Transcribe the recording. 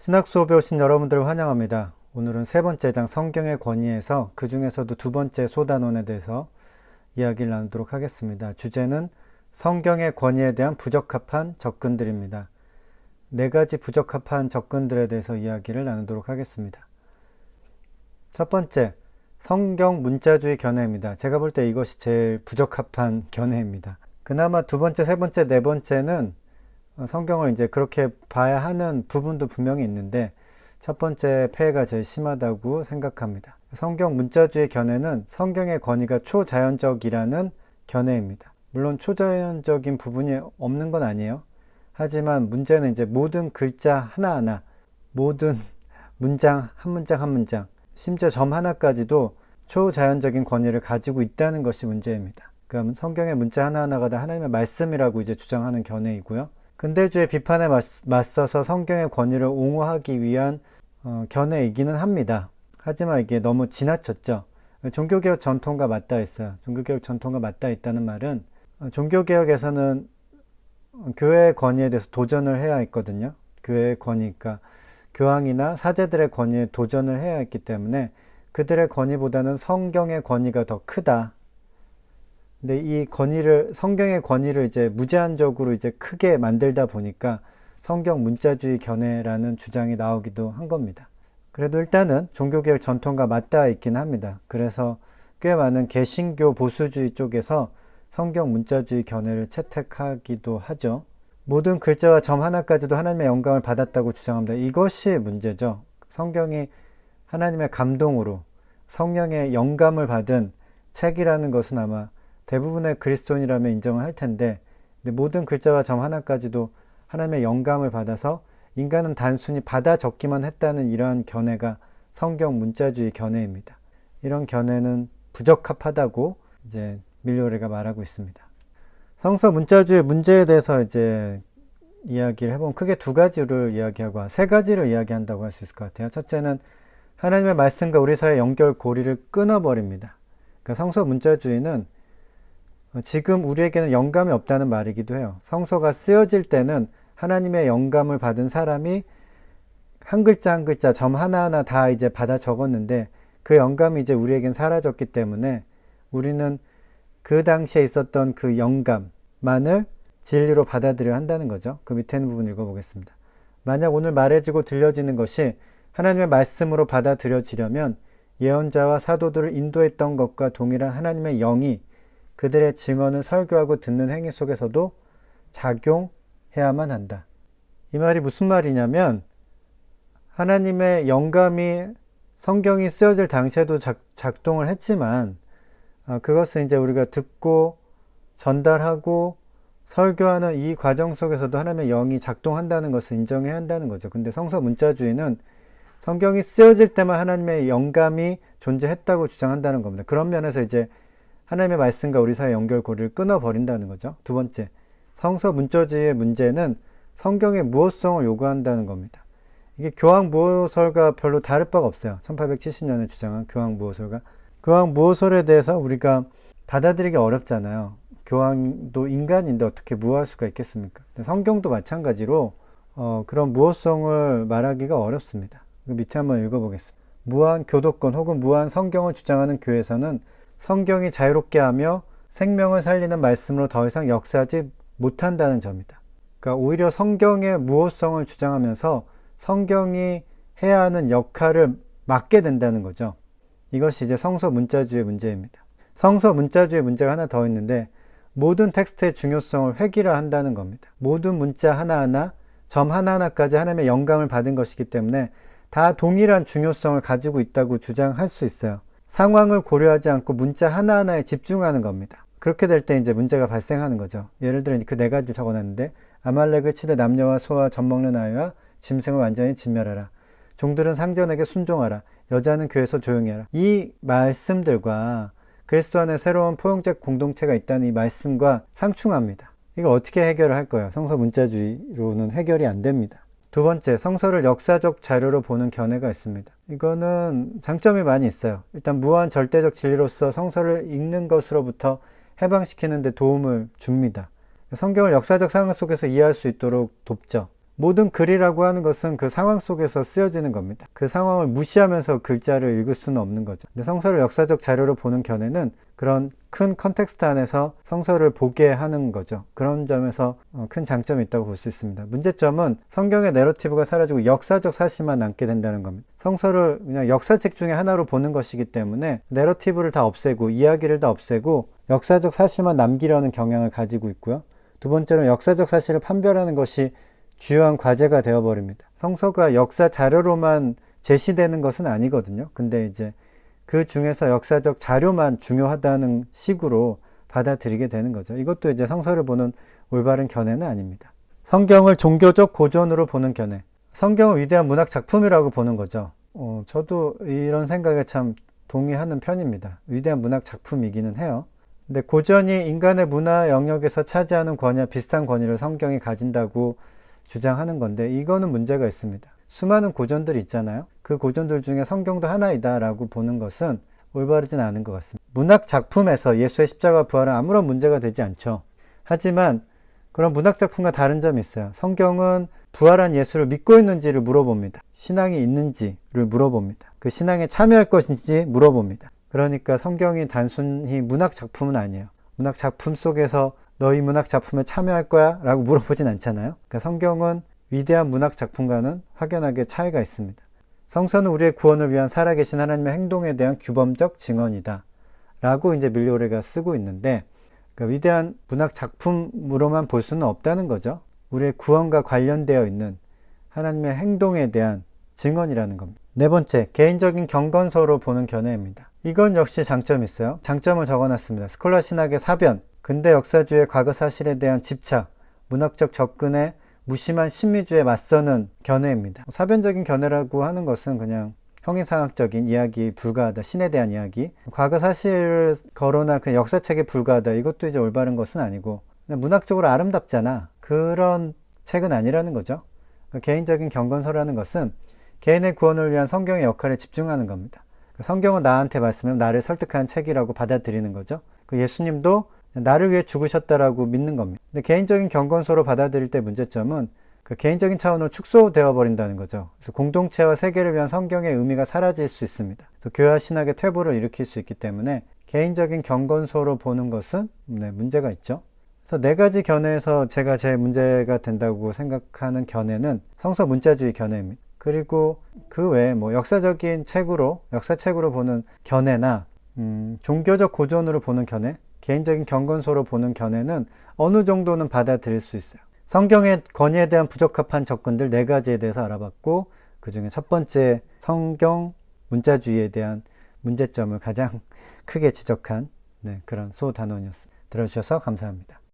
신학 수업에 오신 여러분들을 환영합니다. 오늘은 세 번째 장 성경의 권위에서 그 중에서도 두 번째 소단원에 대해서 이야기를 나누도록 하겠습니다. 주제는 성경의 권위에 대한 부적합한 접근들입니다. 네 가지 부적합한 접근들에 대해서 이야기를 나누도록 하겠습니다. 첫 번째, 성경 문자주의 견해입니다. 제가 볼 때 이것이 제일 부적합한 견해입니다. 그나마 두 번째, 세 번째, 네 번째는 성경을 이제 그렇게 봐야 하는 부분도 분명히 있는데 첫 번째 폐해가 제일 심하다고 생각합니다. 성경 문자주의 견해는 성경의 권위가 초자연적이라는 견해입니다. 물론 초자연적인 부분이 없는 건 아니에요. 하지만 문제는 이제 모든 글자 하나하나, 모든 문장 한 문장 한 문장, 심지어 점 하나까지도 초자연적인 권위를 가지고 있다는 것이 문제입니다. 그럼 성경의 문자 하나하나가 다 하나님의 말씀이라고 이제 주장하는 견해이고요. 근대주의 비판에 맞서서 성경의 권위를 옹호하기 위한 견해이기는 합니다. 하지만 이게 너무 지나쳤죠. 종교개혁 전통과 맞닿아 있어요. 종교개혁 전통과 맞닿아 있다는 말은 종교개혁에서는 교회의 권위에 대해서 도전을 해야 했거든요. 교회의 권위가 교황이나 사제들의 권위에 도전을 해야 했기 때문에 그들의 권위보다는 성경의 권위가 더 크다. 근데 이 권위를, 성경의 권위를 이제 무제한적으로 이제 크게 만들다 보니까 성경 문자주의 견해라는 주장이 나오기도 한 겁니다. 그래도 일단은 종교개혁 전통과 맞닿아 있긴 합니다. 그래서 꽤 많은 개신교 보수주의 쪽에서 성경 문자주의 견해를 채택하기도 하죠. 모든 글자와 점 하나까지도 하나님의 영감을 받았다고 주장합니다. 이것이 문제죠. 성경이 하나님의 감동으로 성령의 영감을 받은 책이라는 것은 아마 대부분의 그리스도인이라면 인정을 할 텐데, 모든 글자와 점 하나까지도 하나님의 영감을 받아서 인간은 단순히 받아 적기만 했다는 이러한 견해가 성경 문자주의 견해입니다. 이런 견해는 부적합하다고 이제 밀료레가 말하고 있습니다. 성서 문자주의 문제에 대해서 이제 이야기를 해보면 크게 두 가지를 이야기하고 세 가지를 이야기한다고 할 수 있을 것 같아요. 첫째는 하나님의 말씀과 우리 사이의 연결 고리를 끊어버립니다. 그러니까 성서 문자주의는 지금 우리에게는 영감이 없다는 말이기도 해요. 성서가 쓰여질 때는 하나님의 영감을 받은 사람이 한 글자 한 글자 점 하나하나 다 이제 받아 적었는데 그 영감이 이제 우리에겐 사라졌기 때문에 우리는 그 당시에 있었던 그 영감만을 진리로 받아들여야 한다는 거죠. 그 밑에 있는 부분 읽어보겠습니다. 만약 오늘 말해지고 들려지는 것이 하나님의 말씀으로 받아들여지려면 예언자와 사도들을 인도했던 것과 동일한 하나님의 영이 그들의 증언을 설교하고 듣는 행위 속에서도 작용해야만 한다. 이 말이 무슨 말이냐면 하나님의 영감이 성경이 쓰여질 당시에도 작동을 했지만 그것은 이제 우리가 듣고 전달하고 설교하는 이 과정 속에서도 하나님의 영이 작동한다는 것을 인정해야 한다는 거죠. 근데 성서 문자주의는 성경이 쓰여질 때만 하나님의 영감이 존재했다고 주장한다는 겁니다. 그런 면에서 이제 하나님의 말씀과 우리 사이의 연결고리를 끊어버린다는 거죠. 두 번째, 성서 문자주의의 문제는 성경의 무호성을 요구한다는 겁니다. 이게 교황무호설과 별로 다를 바가 없어요. 1870년에 주장한 교황무호설과. 교황무호설에 대해서 우리가 받아들이기 어렵잖아요. 교황도 인간인데 어떻게 무호할 수가 있겠습니까? 성경도 마찬가지로 그런 무호성을 말하기가 어렵습니다. 밑에 한번 읽어보겠습니다. 무한 교도권 혹은 무한 성경을 주장하는 교회에서는 성경이 자유롭게 하며 생명을 살리는 말씀으로 더 이상 역사하지 못한다는 점이다. 그러니까 오히려 성경의 무호성을 주장하면서 성경이 해야 하는 역할을 맡게 된다는 거죠. 이것이 이제 성서 문자주의 문제입니다. 성서 문자주의 문제가 하나 더 있는데 모든 텍스트의 중요성을 획일화한다는 겁니다. 모든 문자 하나하나, 점 하나하나까지 하나님의 영감을 받은 것이기 때문에 다 동일한 중요성을 가지고 있다고 주장할 수 있어요. 상황을 고려하지 않고 문자 하나하나에 집중하는 겁니다. 그렇게 될 때 이제 문제가 발생하는 거죠. 예를 들어 그 네 가지를 적어놨는데 아말렉을 치되 남녀와 소와 젖먹는 아이와 짐승을 완전히 진멸하라. 종들은 상전에게 순종하라. 여자는 교회에서 조용히 하라. 이 말씀들과 그리스도 안에 새로운 포용적 공동체가 있다는 이 말씀과 상충합니다. 이걸 어떻게 해결을 할 거예요? 성서 문자주의로는 해결이 안 됩니다. 두 번째, 성서를 역사적 자료로 보는 견해가 있습니다. 이거는 장점이 많이 있어요. 일단 무한 절대적 진리로서 성서를 읽는 것으로부터 해방시키는 데 도움을 줍니다. 성경을 역사적 상황 속에서 이해할 수 있도록 돕죠. 모든 글이라고 하는 것은 그 상황 속에서 쓰여지는 겁니다. 그 상황을 무시하면서 글자를 읽을 수는 없는 거죠. 근데 성서를 역사적 자료로 보는 견해는 그런 큰 컨텍스트 안에서 성서를 보게 하는 거죠. 그런 점에서 큰 장점이 있다고 볼 수 있습니다. 문제점은 성경의 내러티브가 사라지고 역사적 사실만 남게 된다는 겁니다. 성서를 그냥 역사책 중에 하나로 보는 것이기 때문에 내러티브를 다 없애고 이야기를 다 없애고 역사적 사실만 남기려는 경향을 가지고 있고요. 두 번째로는 역사적 사실을 판별하는 것이 주요한 과제가 되어버립니다. 성서가 역사 자료로만 제시되는 것은 아니거든요. 근데 이제 그 중에서 역사적 자료만 중요하다는 식으로 받아들이게 되는 거죠. 이것도 이제 성서를 보는 올바른 견해는 아닙니다. 성경을 종교적 고전으로 보는 견해. 성경은 위대한 문학 작품이라고 보는 거죠. 저도 이런 생각에 참 동의하는 편입니다. 위대한 문학 작품이기는 해요. 근데 고전이 인간의 문화 영역에서 차지하는 권위와 비슷한 권위를 성경이 가진다고 주장하는 건데 이거는 문제가 있습니다. 수많은 고전들이 있잖아요. 그 고전들 중에 성경도 하나이다 라고 보는 것은 올바르진 않은 것 같습니다. 문학 작품에서 예수의 십자가 부활은 아무런 문제가 되지 않죠. 하지만 그런 문학 작품과 다른 점이 있어요. 성경은 부활한 예수를 믿고 있는지를 물어봅니다. 신앙이 있는지를 물어봅니다. 그 신앙에 참여할 것인지 물어봅니다. 그러니까 성경이 단순히 문학 작품은 아니에요. 문학 작품 속에서 너희 문학 작품에 참여할 거야? 라고 물어보진 않잖아요. 그러니까 성경은 위대한 문학 작품과는 확연하게 차이가 있습니다. 성서는 우리의 구원을 위한 살아계신 하나님의 행동에 대한 규범적 증언이다. 라고 이제 밀리오레가 쓰고 있는데, 그러니까 위대한 문학 작품으로만 볼 수는 없다는 거죠. 우리의 구원과 관련되어 있는 하나님의 행동에 대한 증언이라는 겁니다. 네 번째, 개인적인 경건서로 보는 견해입니다. 이건 역시 장점이 있어요. 장점을 적어놨습니다. 스콜라 신학의 사변, 근대 역사주의 과거 사실에 대한 집착, 문학적 접근에 무심한 신미주에 맞서는 견해입니다. 사변적인 견해라고 하는 것은 그냥 형이상학적인 이야기에 불과하다, 신에 대한 이야기, 과거 사실을 거론한 그 역사책에 불과하다, 이것도 이제 올바른 것은 아니고 그냥 문학적으로 아름답잖아, 그런 책은 아니라는 거죠. 그러니까 개인적인 경건서라는 것은 개인의 구원을 위한 성경의 역할에 집중하는 겁니다. 성경은 나한테 말씀하면 나를 설득하는 책이라고 받아들이는 거죠. 그 예수님도 나를 위해 죽으셨다라고 믿는 겁니다. 근데 개인적인 경건서로 받아들일 때 문제점은 그 개인적인 차원으로 축소되어 버린다는 거죠. 그래서 공동체와 세계를 위한 성경의 의미가 사라질 수 있습니다. 교회와 신학의 퇴보를 일으킬 수 있기 때문에 개인적인 경건서로 보는 것은 문제가 있죠. 그래서 네 가지 견해에서 제가 제일 문제가 된다고 생각하는 견해는 성서 문자주의 견해입니다. 그리고 그 외에 역사적인 책으로, 역사책으로 보는 견해나 종교적 고전으로 보는 견해, 개인적인 경건서로 보는 견해는 어느 정도는 받아들일 수 있어요. 성경의 권위에 대한 부적합한 접근들 네 가지에 대해서 알아봤고, 그 중에 첫 번째 성경 문자주의에 대한 문제점을 가장 크게 지적한 그런 소단원이었습니다. 들어주셔서 감사합니다.